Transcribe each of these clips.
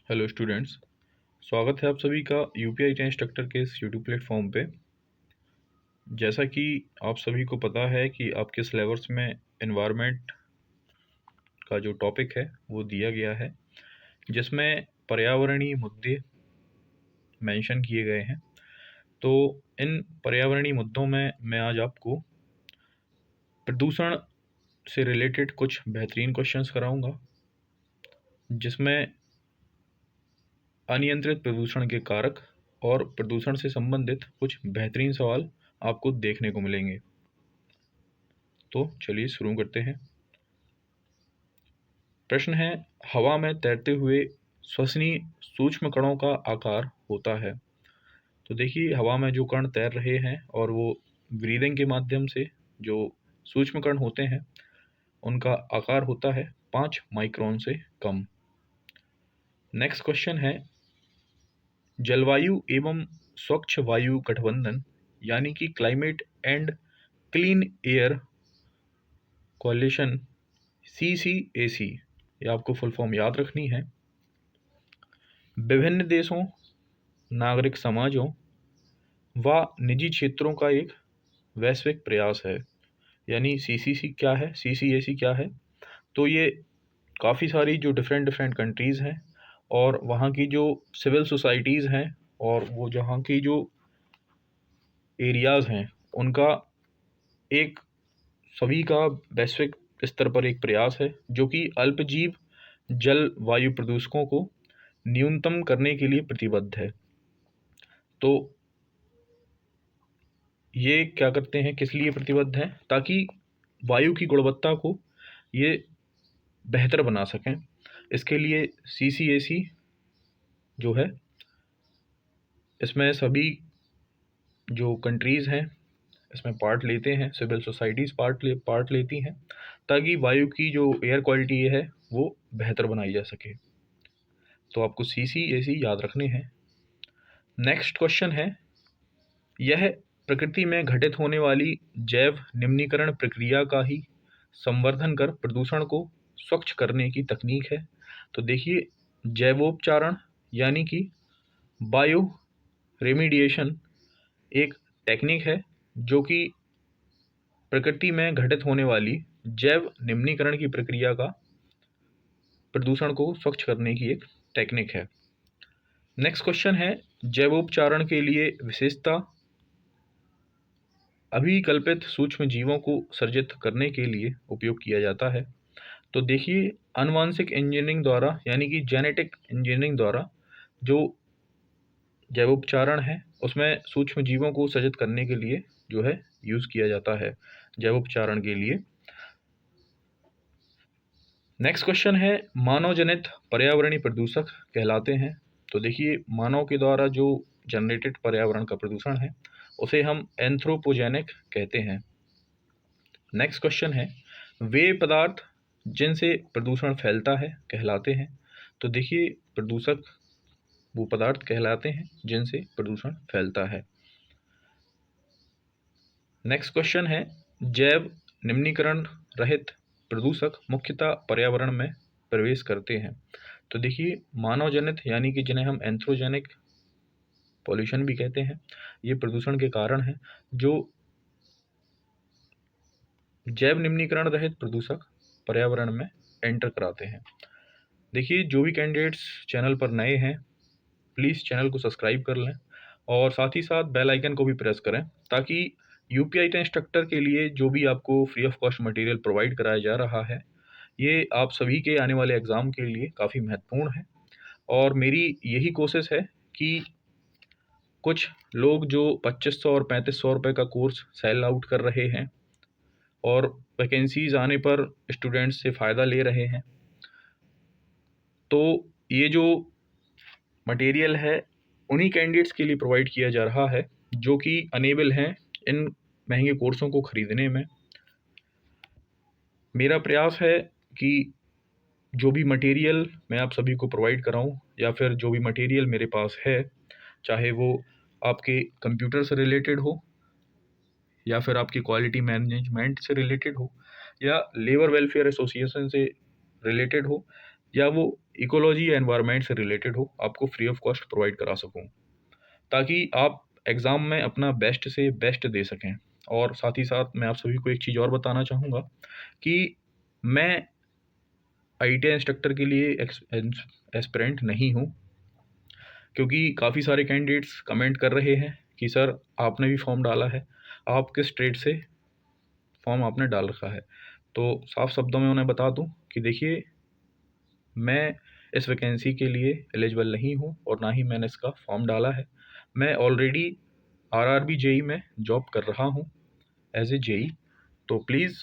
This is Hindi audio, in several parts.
Hello students. स्वागत है आप सभी का यूपीआई टेन इंस्ट्रक्टर के इस यूट्यूब प्लेटफॉर्म पे। जैसा कि आप सभी को पता है कि आपके सिलेबस में एनवायरनमेंट का जो टॉपिक है वो दिया गया है, जिसमें पर्यावरणीय मुद्दे मेंशन किए गए हैं। तो इन पर्यावरणीय मुद्दों में मैं आज आपको प्रदूषण से रिलेटेड कुछ बेहतरीन क्वेश्चंस कराऊंगा, जिसमें अनियंत्रित प्रदूषण के कारक और प्रदूषण से संबंधित कुछ बेहतरीन सवाल आपको देखने को मिलेंगे। तो चलिए शुरू करते हैं। प्रश्न है, हवा में तैरते हुए श्वसनीय सूक्ष्म कणों का आकार होता है। तो देखिए, हवा में जो कण तैर रहे हैं और वो ब्रीदिंग के माध्यम से जो सूक्ष्म कण होते हैं उनका आकार होता है 5 माइक्रोन से कम। नेक्स्ट क्वेश्चन है, जलवायु एवं स्वच्छ वायु गठबंधन यानी कि climate and clean air कोalition CCAC, ये आपको फुल फॉर्म याद रखनी है। विभिन्न देशों, नागरिक समाजों व निजी क्षेत्रों का एक वैश्विक प्रयास है। यानी CCC क्या है, CCAC क्या है? तो ये काफ़ी सारी जो डिफरेंट डिफरेंट कंट्रीज़ हैं और वहाँ की जो सिविल सोसाइटीज़ हैं और वो जहाँ की जो एरियाज़ हैं उनका एक सभी का वैश्विक स्तर पर एक प्रयास है, जो कि अल्पजीव जल वायु प्रदूषकों को न्यूनतम करने के लिए प्रतिबद्ध है। तो ये क्या करते हैं, किस लिए प्रतिबद्ध हैं? ताकि वायु की गुणवत्ता को ये बेहतर बना सकें। इसके लिए CCAC जो है, इसमें सभी जो कंट्रीज़ हैं इसमें पार्ट लेते हैं, सिविल सोसाइटीज़ पार्ट लेती हैं, ताकि वायु की जो एयर क्वालिटी है वो बेहतर बनाई जा सके। तो आपको CCAC याद रखने हैं। नेक्स्ट क्वेश्चन है, यह प्रकृति में घटित होने वाली जैव निम्नीकरण प्रक्रिया का ही संवर्धन कर प्रदूषण को स्वच्छ करने की तकनीक है। तो देखिए, जैवोपचारण यानी कि बायो रेमिडिएशन एक टेक्निक है जो कि प्रकृति में घटित होने वाली जैव निम्नीकरण की प्रक्रिया का प्रदूषण को स्वच्छ करने की एक टेक्निक है। नेक्स्ट क्वेश्चन है, जैवोपचारण के लिए विशेषता अभिकल्पित सूक्ष्म जीवों को सर्जित करने के लिए उपयोग किया जाता है। तो देखिए, आनुवांशिक इंजीनियरिंग द्वारा यानी कि जेनेटिक इंजीनियरिंग द्वारा जो जैवोपचारण है उसमें सूक्ष्म जीवों को सर्जित करने के लिए जो है यूज़ किया जाता है जैवोपचारण के लिए। नेक्स्ट क्वेश्चन है, मानव जनित पर्यावरणीय प्रदूषक कहलाते हैं। तो देखिए, मानव के द्वारा जो जनरेटेड पर्यावरण का प्रदूषण है उसे हम एंथ्रोपोजेनिक कहते हैं। नेक्स्ट क्वेश्चन है, वे पदार्थ जिनसे प्रदूषण फैलता है कहलाते हैं। तो देखिए, प्रदूषक वो पदार्थ कहलाते हैं जिनसे प्रदूषण फैलता है। नेक्स्ट क्वेश्चन है, जैव निम्नीकरण रहित प्रदूषक मुख्यतः पर्यावरण में प्रवेश करते हैं। तो देखिए, मानव जनित यानी कि जिन्हें हम एंथ्रोजेनिक पॉल्यूशन भी कहते हैं, ये प्रदूषण के कारण हैं जो जैव निम्नीकरण रहित प्रदूषक पर्यावरण में एंटर कराते हैं। देखिए, जो भी कैंडिडेट्स चैनल पर नए हैं प्लीज़ चैनल को सब्सक्राइब कर लें और साथ ही साथ बेल आइकन को भी प्रेस करें, ताकि यूपीआई टेन इंस्ट्रक्टर के लिए जो भी आपको free of cost material provide कराया जा रहा है ये आप सभी के आने वाले एग्ज़ाम के लिए काफ़ी महत्वपूर्ण है। और मेरी यही कोशिश है कि कुछ लोग जो 2500 और 3500 रुपये का कोर्स सेल आउट कर रहे हैं और वैकेंसीज़ आने पर स्टूडेंट्स से फ़ायदा ले रहे हैं, तो ये जो मटेरियल है उन्हीं कैंडिडेट्स के लिए प्रोवाइड किया जा रहा है जो कि अनेबल हैं इन महंगे कोर्सों को ख़रीदने में। मेरा प्रयास है कि जो भी मटेरियल मैं आप सभी को प्रोवाइड कराऊं या फिर जो भी मटेरियल मेरे पास है, चाहे वो आपके कंप्यूटर से रिलेटेड हो या फिर आपकी क्वालिटी मैनेजमेंट से रिलेटेड हो या लेबर वेलफेयर एसोसिएशन से रिलेटेड हो या वो इकोलॉजी या एनवायरनमेंट से रिलेटेड हो, आपको फ्री ऑफ कॉस्ट प्रोवाइड करा सकूँ, ताकि आप एग्ज़ाम में अपना बेस्ट से बेस्ट दे सकें। और साथ ही साथ मैं आप सभी को एक चीज़ और बताना चाहूँगा कि मैं आईटीआई इंस्ट्रक्टर के लिए एस्पिरेंट नहीं हूँ, क्योंकि काफ़ी सारे कैंडिडेट्स कमेंट कर रहे हैं कि सर आपने भी फॉर्म डाला है, आप किस ट्रेड से फॉर्म आपने डाल रखा है। तो साफ शब्दों में उन्हें बता दूं कि देखिए, मैं इस वैकेंसी के लिए एलिजिबल नहीं हूं और ना ही मैंने इसका फॉर्म डाला है। मैं ऑलरेडी आरआरबी जेई में जॉब कर रहा हूं एज ए जेई। तो प्लीज़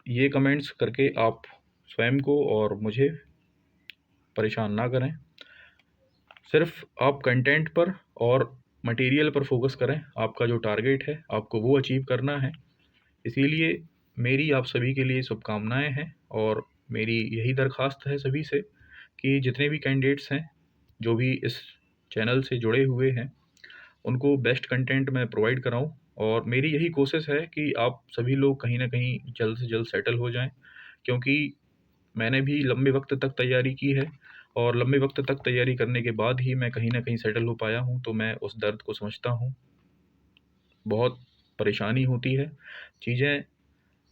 ये कमेंट्स करके आप स्वयं को और मुझे परेशान ना करें। सिर्फ आप कंटेंट पर और मटेरियल पर फोकस करें। आपका जो टारगेट है आपको वो अचीव करना है। इसीलिए मेरी आप सभी के लिए शुभकामनाएं हैं और मेरी यही दरख्वास्त है सभी से कि जितने भी कैंडिडेट्स हैं जो भी इस चैनल से जुड़े हुए हैं, उनको बेस्ट कंटेंट मैं प्रोवाइड कराऊं। और मेरी यही कोशिश है कि आप सभी लोग कहीं ना कहीं जल्द से जल्द सेटल हो जाएं, क्योंकि मैंने भी लंबे वक्त तक तैयारी की है और लंबे वक्त तक तैयारी करने के बाद ही मैं कहीं ना कहीं सेटल हो पाया हूं। तो मैं उस दर्द को समझता हूं। बहुत परेशानी होती है चीज़ें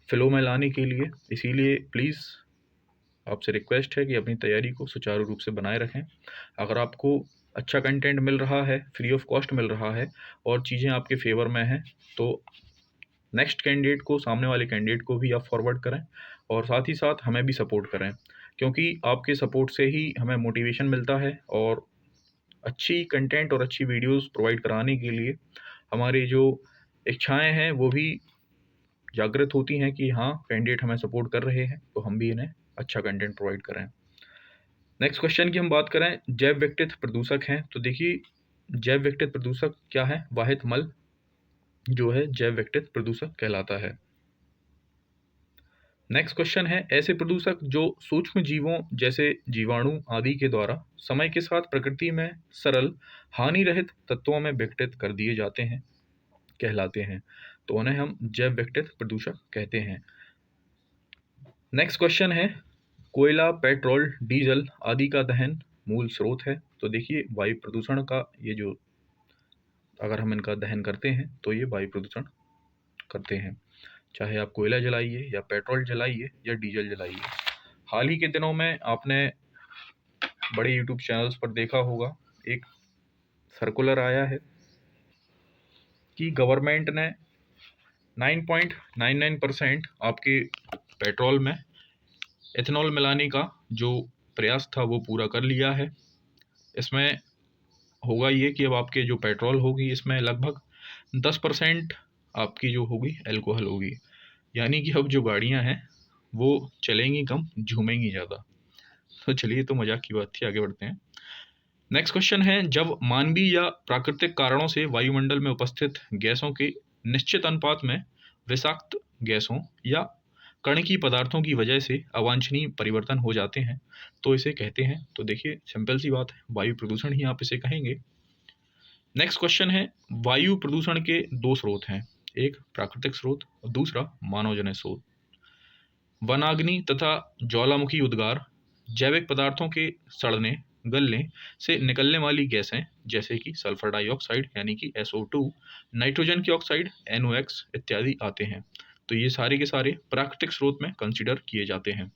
फ़्लो में लाने के लिए। इसीलिए प्लीज़ आपसे रिक्वेस्ट है कि अपनी तैयारी को सुचारू रूप से बनाए रखें। अगर आपको अच्छा कंटेंट मिल रहा है, फ्री ऑफ कॉस्ट मिल रहा है और चीज़ें आपके फेवर में हैं, तो नेक्स्ट कैंडिडेट को, सामने वाले कैंडिडेट को भी आप फॉरवर्ड करें और साथ ही साथ हमें भी सपोर्ट करें, क्योंकि आपके सपोर्ट से ही हमें मोटिवेशन मिलता है और अच्छी कंटेंट और अच्छी वीडियोस प्रोवाइड कराने के लिए हमारी जो इच्छाएं हैं वो भी जागृत होती हैं कि हाँ, कैंडिडेट हमें सपोर्ट कर रहे हैं तो हम भी इन्हें अच्छा कंटेंट प्रोवाइड करें। नेक्स्ट क्वेश्चन की हम बात करें, जैव विघटित प्रदूषक हैं। तो देखिए, जैव विघटित प्रदूषक क्या है? वाहित मल जो है जैव विघटित प्रदूषक कहलाता है। नेक्स्ट क्वेश्चन है, ऐसे प्रदूषक जो सूक्ष्म जीवों जैसे जीवाणु आदि के द्वारा समय के साथ प्रकृति में सरल हानि रहित तत्वों में विघटित कर दिए जाते हैं कहलाते हैं, तो उन्हें हम जैव विघटित प्रदूषक कहते हैं। नेक्स्ट क्वेश्चन है, कोयला, पेट्रोल, डीजल आदि का दहन मूल स्रोत है। तो देखिए, वायु प्रदूषण का ये जो, अगर हम इनका दहन करते हैं तो ये वायु प्रदूषण करते हैं, चाहे आप कोयला जलाइए या पेट्रोल जलाइए या डीजल जलाइए। हाल ही के दिनों में आपने बड़े यूट्यूब चैनल्स पर देखा होगा, एक सर्कुलर आया है कि गवर्नमेंट ने 9.99% आपके पेट्रोल में एथेनॉल मिलाने का जो प्रयास था वो पूरा कर लिया है। इसमें होगा ये कि अब आपके जो पेट्रोल होगी इसमें लगभग 10% आपकी जो होगी एल्कोहल होगी, यानी कि अब जो गाड़ियां हैं वो चलेंगी कम, झूमेंगी ज़्यादा। तो चलिए, तो मजाक की बात थी, आगे बढ़ते हैं। नेक्स्ट क्वेश्चन है, जब मानवीय या प्राकृतिक कारणों से वायुमंडल में उपस्थित गैसों के निश्चित अनुपात में विषाक्त गैसों या कणकीय पदार्थों की वजह से अवांछनीय परिवर्तन हो जाते हैं तो इसे कहते हैं, तो देखिए सिंपल सी बात है, वायु प्रदूषण ही आप इसे कहेंगे। नेक्स्ट क्वेश्चन है, वायु प्रदूषण के दो स्रोत हैं, एक प्राकृतिक स्रोत और दूसरा मानवजन्य स्रोत। वनाग्नि तथा ज्वालामुखी उद्गार, जैविक पदार्थों के सड़ने गलने से निकलने वाली गैसें जैसे कि सल्फर डाइऑक्साइड यानी कि SO2, नाइट्रोजन की ऑक्साइड NOx इत्यादि आते हैं। तो ये सारे के सारे प्राकृतिक स्रोत में कंसिडर किए जाते हैं।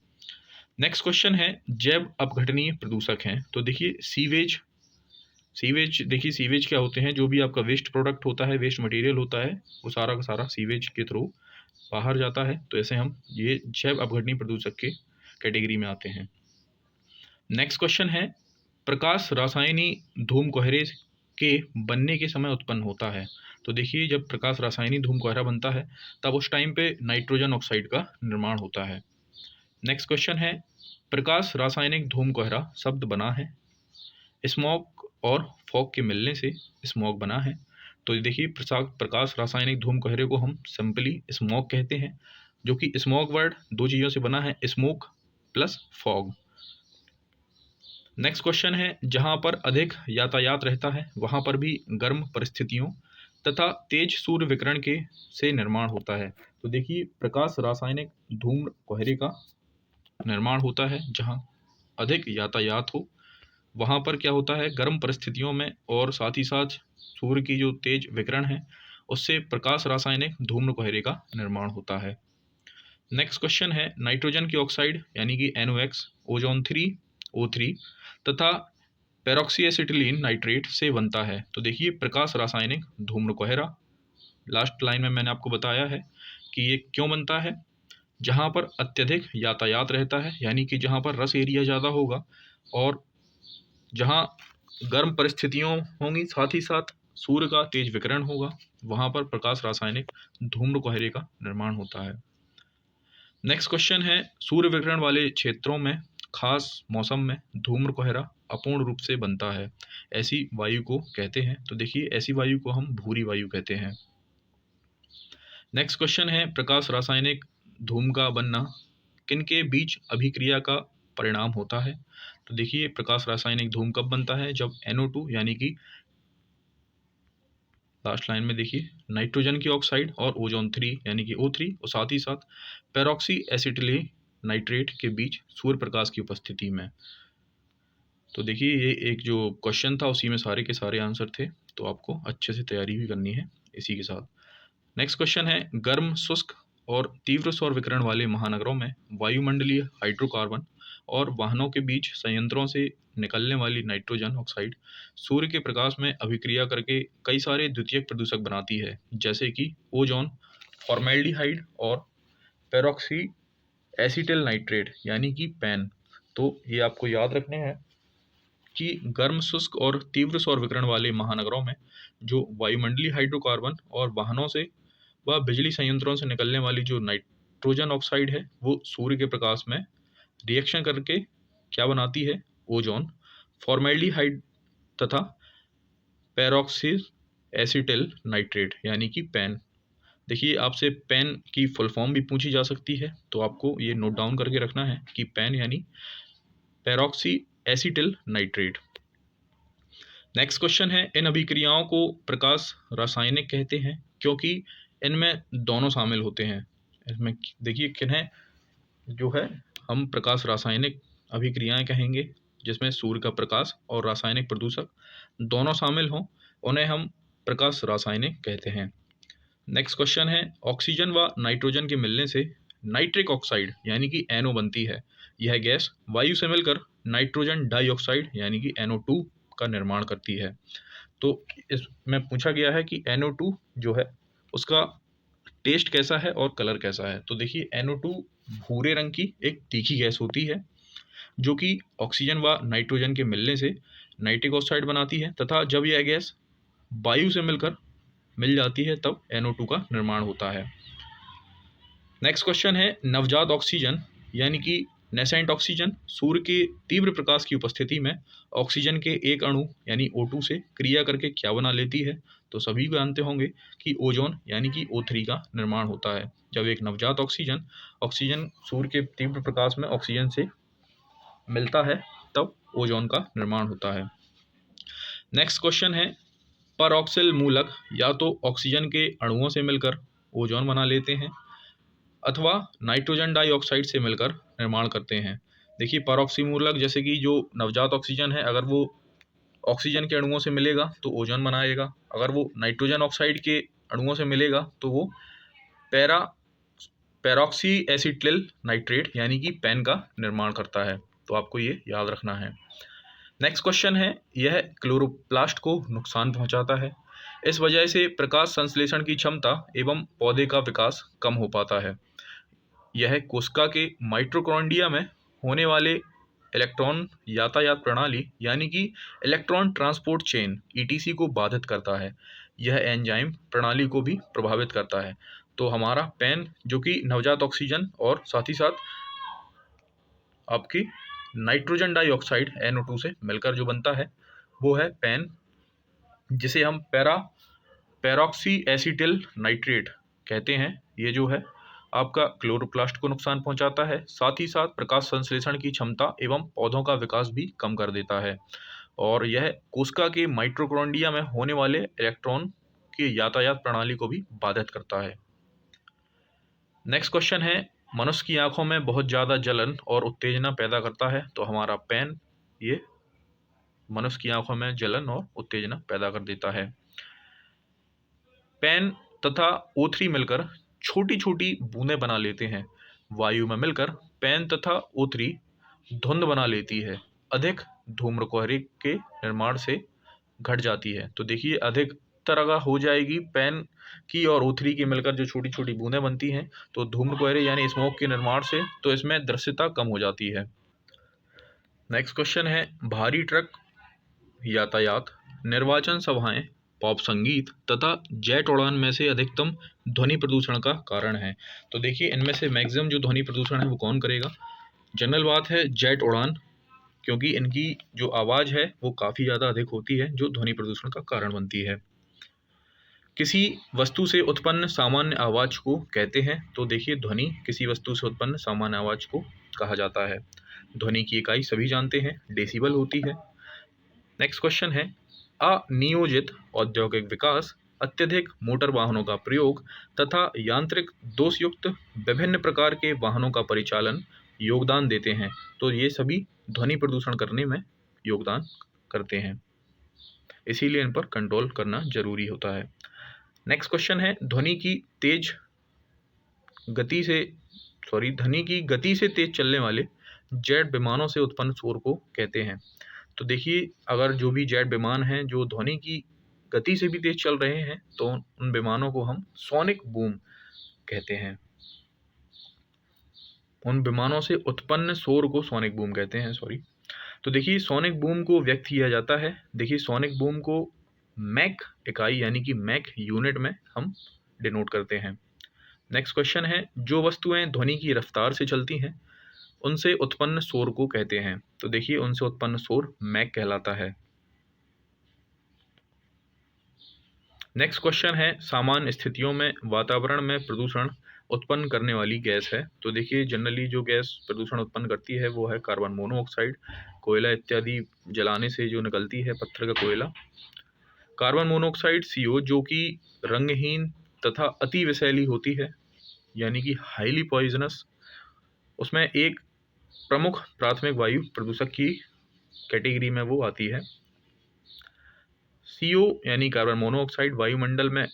नेक्स्ट क्वेश्चन है, जैव अपघटनीय प्रदूषक हैं। तो देखिए, सीवेज देखिए, सीवेज क्या होते हैं? जो भी आपका वेस्ट प्रोडक्ट होता है, वेस्ट मटेरियल होता है, वो सारा का सारा सीवेज के थ्रू बाहर जाता है, तो ऐसे हम ये जैव अपघटनीय प्रदूषक के कैटेगरी में आते हैं। नेक्स्ट क्वेश्चन है, प्रकाश रासायनी धूम कोहरे के बनने के समय उत्पन्न होता है। तो देखिए, जब प्रकाश रासायनी धूम कोहरा बनता है तब उस टाइम पे नाइट्रोजन ऑक्साइड का निर्माण होता है। नेक्स्ट क्वेश्चन है, प्रकाश रासायनिक धूम कोहरा शब्द बना है, स्मॉग और फॉग के मिलने से स्मॉग बना है। तो देखिए, प्रकाश रासायनिक धूम कोहरे को हम सिंपली स्मॉग कहते हैं, जो कि स्मॉग वर्ड दो चीज़ों से बना है, smoke plus fog. Next question है, जहाँ पर अधिक यातायात रहता है वहाँ पर भी गर्म परिस्थितियों तथा तेज सूर्य विकिरण के से निर्माण होता है। तो देखिए, प्रकाश रासायनिक धूम कोहरे का निर्माण होता है जहाँ अधिक यातायात हो, वहाँ पर क्या होता है, गर्म परिस्थितियों में और साथ ही साथ सूर्य की जो तेज विकिरण है उससे प्रकाश रासायनिक धूम्र कोहरे का निर्माण होता है। नेक्स्ट क्वेश्चन है, नाइट्रोजन की ऑक्साइड यानी कि NOx, ओजोन 3 O3 तथा पेरोक्सी एसिटिलीन नाइट्रेट से बनता है। तो देखिए प्रकाश रासायनिक धूम्र कोहरा, लास्ट लाइन में मैंने आपको बताया है कि ये क्यों बनता है। जहाँ पर अत्यधिक यातायात रहता है यानी कि जहाँ पर रस एरिया ज़्यादा होगा और जहाँ गर्म परिस्थितियों होंगी, साथ ही साथ सूर्य का तेज विकिरण होगा, वहाँ पर प्रकाश रासायनिक धूम्र कोहरे का निर्माण होता है। नेक्स्ट क्वेश्चन है, सूर्य विकिरण वाले क्षेत्रों में खास मौसम में धूम्र कोहरा अपूर्ण रूप से बनता है, ऐसी वायु को कहते हैं। तो देखिए ऐसी वायु को हम भूरी वायु कहते हैं। नेक्स्ट क्वेश्चन है, प्रकाश रासायनिक धूम का बनना किनके बीच अभिक्रिया का परिणाम होता है। तो देखिए प्रकाश रासायनिक धूम कब बनता है, जब NO2 यानी कि लास्ट लाइन में देखिए नाइट्रोजन की ऑक्साइड और ओजोन 3 यानी कि O3 और साथ ही साथ पेरोक्सी एसिटिलीन नाइट्रेट के बीच सूर्य प्रकाश की उपस्थिति में। तो देखिए ये एक जो क्वेश्चन था उसी में सारे के सारे आंसर थे, तो आपको अच्छे से तैयारी भी करनी है इसी के साथ। नेक्स्ट क्वेश्चन है, गर्म, शुष्क और तीव्र सौर विकिरण वाले महानगरों में वायुमंडलीय हाइड्रोकार्बन और वाहनों के बीच संयंत्रों से निकलने वाली नाइट्रोजन ऑक्साइड सूर्य के प्रकाश में अभिक्रिया करके कई सारे द्वितीयक प्रदूषक बनाती है, जैसे कि ओजोन, फॉर्मेल्डिहाइड और पेरोक्सी एसिटिल नाइट्रेट यानी कि पैन। तो ये आपको याद रखने हैं कि गर्म, शुष्क और तीव्र सौर विकिरण वाले महानगरों में जो वायुमंडलीय हाइड्रोकार्बन और वाहनों से व बिजली संयंत्रों से निकलने वाली जो नाइट्रोजन ऑक्साइड है वो सूर्य के प्रकाश में रिएक्शन करके क्या बनाती है, ओजोन, फॉर्मेल्डिहाइड तथा पेरोक्सी एसिटिल नाइट्रेट यानी कि पैन। देखिए आपसे पैन की फुल फॉर्म भी पूछी जा सकती है, तो आपको ये नोट डाउन करके रखना है कि पैन यानी peroxy acetyl nitrate. Next question है, इन अभिक्रियाओं को प्रकाश रासायनिक कहते हैं क्योंकि इनमें दोनों शामिल होते हैं। इसमें देखिए किन्हें जो है हम प्रकाश रासायनिक अभिक्रियाएं कहेंगे, जिसमें सूर्य का प्रकाश और रासायनिक प्रदूषक दोनों शामिल हों, उन्हें हम प्रकाश रासायनिक कहते हैं। नेक्स्ट क्वेश्चन है, ऑक्सीजन व नाइट्रोजन के मिलने से नाइट्रिक ऑक्साइड यानी कि NO बनती है। यह गैस वायु से मिलकर नाइट्रोजन डाइऑक्साइड यानी कि NO2 का निर्माण करती है। तो इसमें पूछा गया है कि NO2 जो है उसका टेस्ट कैसा है और कलर कैसा है। तो देखिए NO2 भूरे रंग की एक तीखी गैस होती है जो कि ऑक्सीजन व नाइट्रोजन के मिलने से नाइट्रिक ऑक्साइड बनाती है, तथा जब यह गैस वायु से मिल जाती है तब NO2 का निर्माण होता है। नेक्स्ट क्वेश्चन है, नवजात ऑक्सीजन यानी कि नेसेंट ऑक्सीजन सूर्य के तीव्र प्रकाश की उपस्थिति में ऑक्सीजन के एक अणु यानी O2 से क्रिया करके क्या बना लेती है। तो सभी जानते होंगे कि ओजोन यानी कि O3 का निर्माण होता है। जब एक नवजात ऑक्सीजन सूर्य के तीव्र प्रकाश में ऑक्सीजन से मिलता है तब ओजोन का निर्माण होता है। नेक्स्ट क्वेश्चन है, परऑक्सिल मूलक या तो ऑक्सीजन के अणुओं से मिलकर ओजोन बना लेते हैं अथवा नाइट्रोजन डाइऑक्साइड से मिलकर निर्माण करते हैं। देखिए परऑक्सी मूलक जैसे कि जो नवजात ऑक्सीजन है, अगर वो ऑक्सीजन के अणुओं से मिलेगा तो ओजोन बनाएगा, अगर वो नाइट्रोजन ऑक्साइड के अणुओं से मिलेगा तो वो पेरोक्सी एसिटिल नाइट्रेट यानी कि पैन का निर्माण करता है। तो आपको ये याद रखना है। नेक्स्ट क्वेश्चन है, यह क्लोरोप्लास्ट को नुकसान पहुंचाता है। इस वजह से प्रकाश संश्लेषण की क्षमता एवं पौधे का विकास कम हो पाता है। यह कोशिका के माइटोकॉन्ड्रिया में होने वाले इलेक्ट्रॉन यातायात प्रणाली यानी कि इलेक्ट्रॉन ट्रांसपोर्ट चेन ETC को बाधित करता है। यह एंजाइम प्रणाली को भी प्रभावित करता है। तो हमारा पैन जो कि नवजात ऑक्सीजन और साथ ही साथ आपकी नाइट्रोजन डाइऑक्साइड NO2 से मिलकर जो बनता है वो है पैन, जिसे हम पेरोक्सी एसिटिल नाइट्रेट कहते हैं। ये जो है आपका क्लोरोप्लास्ट को नुकसान पहुंचाता है, साथ ही साथ प्रकाश संश्लेषण की क्षमता एवं पौधों का विकास भी कम कर देता है, और यह कोशिका के माइटोकॉन्ड्रिया में होने वाले इलेक्ट्रॉन की यातायात प्रणाली को भी बाधित करता है। नेक्स्ट क्वेश्चन है, मनुष्य की आंखों में बहुत ज़्यादा जलन और उत्तेजना पैदा करता है, तो हमारा पेन ये मनुष्य की आंखों में जलन और उत्तेजना पैदा कर देता है। पेन तथा O3 मिलकर छोटी छोटी बूंदें बना लेते हैं। वायु में मिलकर पेन तथा O3 धुंध बना लेती है। अधिक धूम्रकुहरे के निर्माण से घट जाती है। तो देखिए अधिक तरह हो जाएगी पेन की और O3 की मिलकर जो छोटी छोटी बूंदें बनती हैं, तो धूम्रकुहरे यानी स्मोक के निर्माण से तो इसमें दृश्यता कम हो जाती है। नेक्स्ट क्वेश्चन है, भारी ट्रक यातायात, निर्वाचन सभाएं, पॉप संगीत तथा जेट उड़ान में से अधिकतम ध्वनि प्रदूषण का कारण है। तो देखिए इनमें से मैक्सिमम जो ध्वनि प्रदूषण है वो कौन करेगा? जनरल बात है जेट उड़ान, क्योंकि इनकी जो आवाज़ है वो काफ़ी ज़्यादा अधिक होती है, जो ध्वनि प्रदूषण का कारण बनती है। किसी वस्तु से उत्पन्न सामान्य आवाज़ को कहते हैं। तो देखिए ध्वनि किसी वस्तु से उत्पन्न सामान्य आवाज़ को कहा जाता है। ध्वनि की इकाई सभी जानते हैं, डेसिबल होती है। नेक्स्ट क्वेश्चन है, अनियोजित औद्योगिक विकास, अत्यधिक मोटर वाहनों का प्रयोग तथा यांत्रिक दोषयुक्त विभिन्न प्रकार के वाहनों का परिचालन योगदान देते हैं। तो ये सभी ध्वनि प्रदूषण करने में योगदान करते हैं, इसीलिए इन पर कंट्रोल करना जरूरी होता है। नेक्स्ट क्वेश्चन है, ध्वनि की गति से तेज चलने वाले जेट विमानों से उत्पन्न शोर को कहते हैं। तो देखिए अगर जो भी जेट विमान हैं जो ध्वनि की गति से भी तेज चल रहे हैं, तो उन विमानों को हम सोनिक बूम कहते हैं। उन विमानों से उत्पन्न शोर को सोनिक बूम कहते हैं, सॉरी। तो देखिए सोनिक बूम को व्यक्त किया जाता है, देखिए सोनिक बूम को मैक इकाई यानी कि मैक यूनिट में हम डिनोट करते हैं। नेक्स्ट क्वेश्चन है, जो वस्तुएं ध्वनि की रफ्तार से चलती हैं उनसे उत्पन्न शोर को कहते हैं। तो देखिए उनसे उत्पन्न शोर मैक कहलाता है। नेक्स्ट क्वेश्चन है, सामान्य स्थितियों में वातावरण में प्रदूषण उत्पन्न करने वाली गैस है। तो देखिए जनरली जो गैस प्रदूषण उत्पन्न करती है वो है कार्बन मोनोऑक्साइड, कोयला इत्यादि जलाने से जो निकलती है, पत्थर का कोयला। कार्बन मोनोऑक्साइड CO जो कि रंगहीन तथा अति विषैली होती है, यानी कि हाईली पॉइजनस, उसमें एक प्रमुख प्राथमिक वायु प्रदूषक की कैटेगरी में वो आती है। CO यानी कार्बन मोनोऑक्साइड वायुमंडल में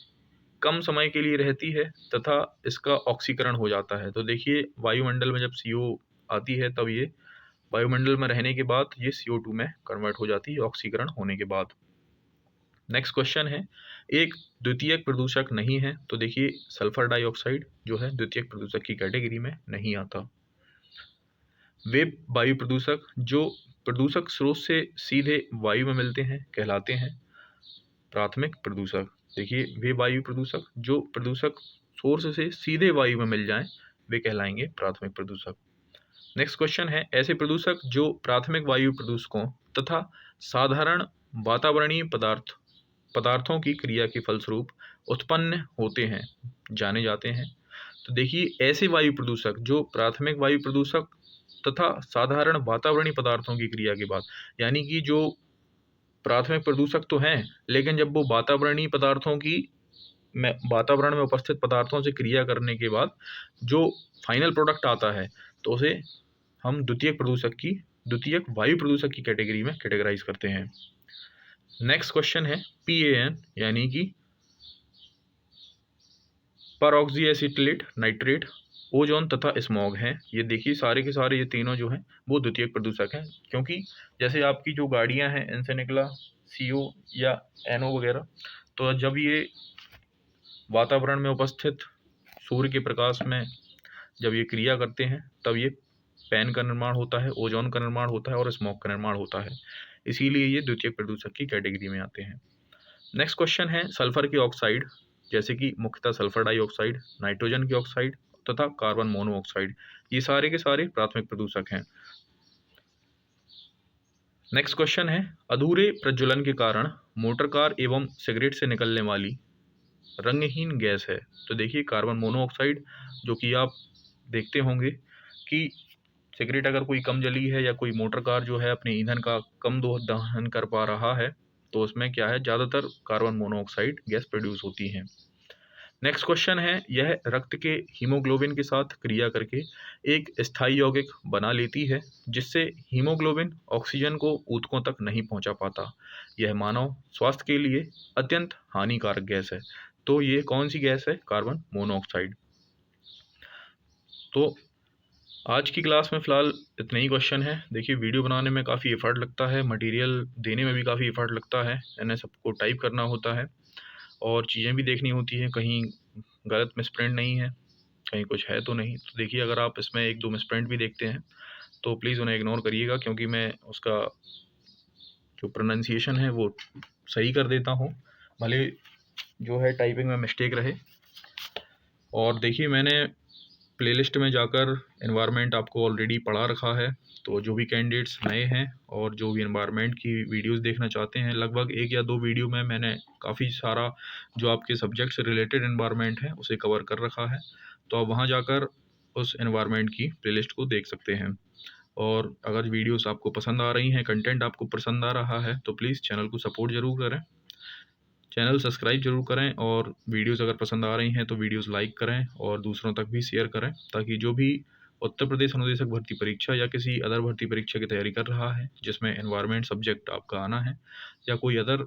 कम समय के लिए रहती है तथा इसका ऑक्सीकरण हो जाता है। तो देखिए वायुमंडल में जब CO आती है तब ये वायुमंडल में रहने के बाद ये CO2 में कन्वर्ट हो जाती है ऑक्सीकरण होने के बाद। नेक्स्ट क्वेश्चन है, एक द्वितीयक प्रदूषक नहीं है। तो देखिए सल्फर डाइऑक्साइड जो है द्वितीयक प्रदूषक की कैटेगरी में नहीं आता। वे वायु प्रदूषक जो प्रदूषक स्रोत से सीधे वायु में मिलते हैं कहलाते हैं प्राथमिक प्रदूषक। देखिए वे वायु प्रदूषक जो प्रदूषक सोर्स से सीधे वायु में मिल जाएं वे कहलाएंगे प्राथमिक प्रदूषक। नेक्स्ट क्वेश्चन है, ऐसे प्रदूषक जो प्राथमिक वायु प्रदूषकों तथा साधारण वातावरणीय पदार्थों की क्रिया के फलस्वरूप उत्पन्न होते हैं जाने जाते हैं। तो देखिए ऐसे वायु प्रदूषक जो प्राथमिक वायु प्रदूषक तथा साधारण वातावरणीय पदार्थों की क्रिया के बाद, यानी कि जो प्राथमिक प्रदूषक तो हैं लेकिन जब वो वातावरणीय पदार्थों की वातावरण में उपस्थित पदार्थों से क्रिया करने के बाद जो फाइनल प्रोडक्ट आता है तो उसे हम द्वितीयक वायु प्रदूषक की कैटेगरी में कैटेगराइज करते हैं। नेक्स्ट क्वेश्चन है, PAN यानी कि परऑक्सी एसिटिलेट नाइट्रेट, ओजोन तथा स्मॉग हैं। ये देखिए सारे के सारे ये तीनों जो हैं वो द्वितीयक प्रदूषक हैं, क्योंकि जैसे आपकी जो गाड़ियां हैं इनसे निकला CO या NO वगैरह, तो जब ये वातावरण में उपस्थित सूर्य के प्रकाश में जब ये क्रिया करते हैं तब ये पैन का निर्माण होता है, ओजोन का निर्माण होता है और स्मॉग का निर्माण होता है, इसीलिए ये द्वितीयक प्रदूषक की कैटेगरी में आते हैं। नेक्स्ट क्वेश्चन है, सल्फर की ऑक्साइड जैसे कि मुख्यतः सल्फर डाइऑक्साइड, नाइट्रोजन की ऑक्साइड तथा कार्बन मोनोऑक्साइड, ये सारे के सारे प्राथमिक प्रदूषक हैं। नेक्स्ट क्वेश्चन है, अधूरे प्रज्वलन के कारण मोटर कार एवं सिगरेट से निकलने वाली रंगहीन गैस है। तो देखिए कार्बन मोनोऑक्साइड जो कि आप देखते होंगे कि सिगरेट अगर कोई कम जली है या कोई मोटर कार जो है अपने ईंधन का कम दहन कर पा रहा है तो उसमें क्या है, ज़्यादातर कार्बन मोनोऑक्साइड गैस प्रोड्यूस होती हैं। नेक्स्ट क्वेश्चन है, यह रक्त के हीमोग्लोबिन के साथ क्रिया करके एक स्थायी यौगिक बना लेती है जिससे हीमोग्लोबिन ऑक्सीजन को ऊतकों तक नहीं पहुंचा पाता। यह मानव स्वास्थ्य के लिए अत्यंत हानिकारक गैस है। तो ये कौन सी गैस है? Carbon monoxide. तो आज की क्लास में फ़िलहाल इतने ही क्वेश्चन हैं। देखिए, वीडियो बनाने में काफ़ी एफर्ट लगता है, मटेरियल देने में भी काफ़ी एफर्ट लगता है, इन्हें सबको टाइप करना होता है और चीज़ें भी देखनी होती हैं, कहीं गलत मिसप्रिंट नहीं है, कहीं कुछ है तो नहीं। तो देखिए, अगर आप इसमें 1-2 मिसप्रिंट भी देखते हैं तो प्लीज़ उन्हें इग्नोर करिएगा, क्योंकि मैं उसका जो प्रोनंसिएशन है वो सही कर देता हूँ, भले जो है टाइपिंग में मिस्टेक रहे। और देखिए, मैंने प्लेलिस्ट में जाकर एनवायरनमेंट आपको ऑलरेडी पढ़ा रखा है, तो जो भी कैंडिडेट्स नए हैं और जो भी एनवायरनमेंट की वीडियोस देखना चाहते हैं, लगभग 1 या 2 वीडियो में मैंने काफ़ी सारा जो आपके सब्जेक्ट से रिलेटेड एनवायरनमेंट है उसे कवर कर रखा है। तो आप वहाँ जाकर उस एनवायरनमेंट की प्लेलिस्ट को देख सकते हैं। और अगर वीडियोस आपको पसंद आ रही हैं, कंटेंट आपको पसंद आ रहा है, तो प्लीज़ चैनल को सपोर्ट ज़रूर करें, चैनल सब्सक्राइब ज़रूर करें, और वीडियोस अगर पसंद आ रही हैं तो वीडियोस लाइक करें और दूसरों तक भी शेयर करें, ताकि जो भी उत्तर प्रदेश अनुदेशक भर्ती परीक्षा या किसी अदर भर्ती परीक्षा की तैयारी कर रहा है जिसमें एनवायरनमेंट सब्जेक्ट आपका आना है, या कोई अदर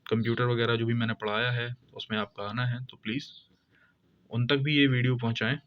कंप्यूटर वगैरह जो भी मैंने पढ़ाया है उसमें आपका आना है, तो प्लीज़ उन तक भी ये वीडियो पहुँचाएँ।